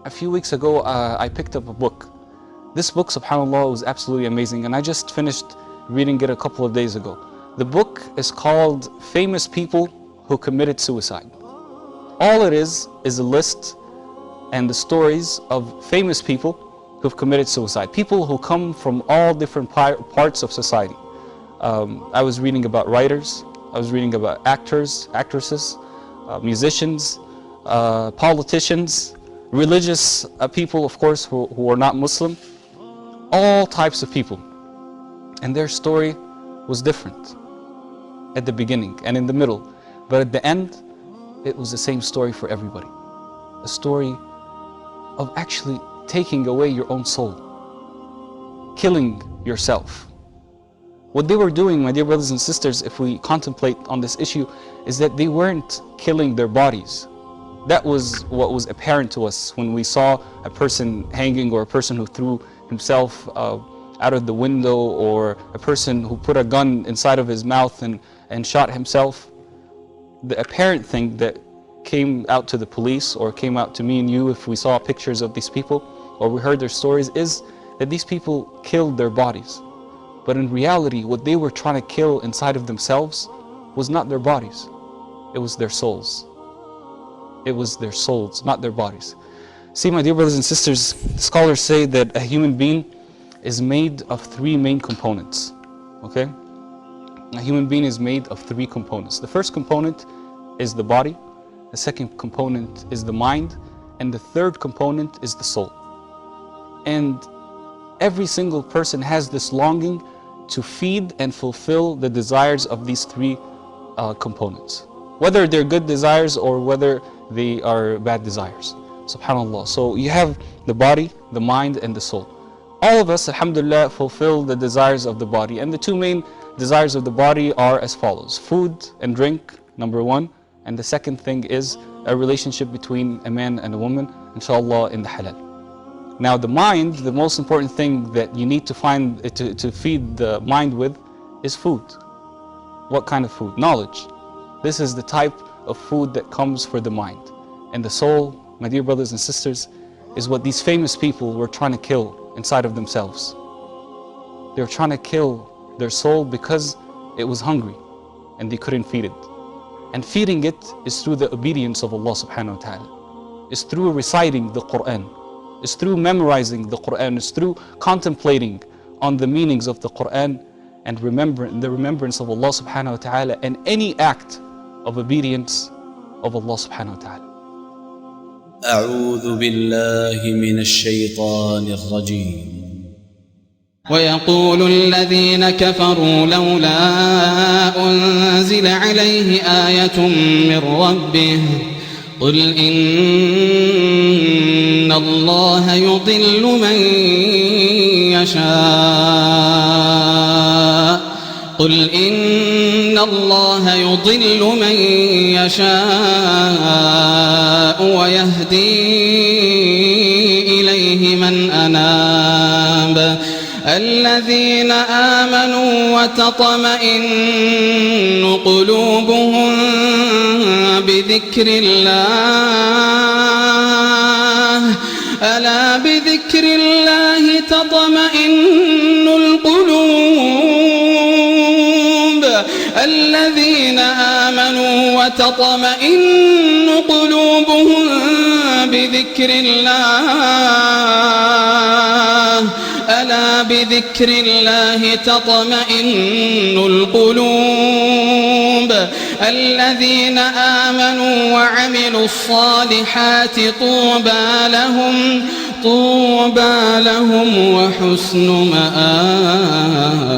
A few weeks ago, I picked up a book. This book, subhanAllah, was absolutely amazing, and I just finished reading it a couple of days ago. The book is called Famous People Who Committed Suicide. All it is a list and the stories of famous people who've committed suicide. People who come from all different parts of society. I was reading about writers, I was reading about actors, actresses, musicians, politicians, religious people, of course, who are not Muslim. All types of people. And their story was different at the beginning and in the middle. But at the end, it was the same story for everybody. A story of actually taking away your own soul, killing yourself. What they were doing, my dear brothers and sisters, if we contemplate on this issue, is that they weren't killing their bodies. That was what was apparent to us when we saw a person hanging, or a person who threw himself out of the window, or a person who put a gun inside of his mouth and shot himself. The apparent thing that came out to the police, or came out to me and you if we saw pictures of these people, or we heard their stories, is that these people killed their bodies. But in reality, what they were trying to kill inside of themselves was not their bodies. It was their souls. It was their souls, not their bodies. See, my dear brothers and sisters, scholars say that a human being is made of three main components. Okay? A human being is made of three components. The first component is the body, the second component is the mind, and the third component is the soul. And every single person has this longing to feed and fulfill the desires of these three components. Whether they're good desires or whether they are bad desires. SubhanAllah. So you have the body, the mind, and the soul. All of us, alhamdulillah, fulfill the desires of the body. And the two main desires of the body are as follows: food and drink, number one. And the second thing is a relationship between a man and a woman, inshallah, in the halal. Now the mind, the most important thing that you need to find to feed the mind with is food. What kind of food? Knowledge. This is the type of food that comes for the mind. And the soul, my dear brothers and sisters, is what these famous people were trying to kill inside of themselves. They were trying to kill their soul because it was hungry and they couldn't feed it. And feeding it is through the obedience of Allah subhanahu wa ta'ala. It's through reciting the Quran. It's through memorizing the Quran. It's through contemplating on the meanings of the Quran and the remembrance of Allah subhanahu wa ta'ala, and any act of obedience of Allah subhanahu wa ta'ala. أعوذ بالله من الشيطان الرجيم. ويقول الذين كفروا لولا أنزل عليه آية من ربه قل إن الله يضل من يشاء قل إن الله يضل من يشاء ويهدي إليه من أناب الذين آمنوا وتطمئن قلوبهم بذكر الله ألا بذكر الله تطمئن القلوب الذين آمنوا وتطمئن قلوبهم بذكر الله ألا بذكر الله تطمئن القلوب الذين آمنوا وعملوا الصالحات طوبى لهم وحسن مآب.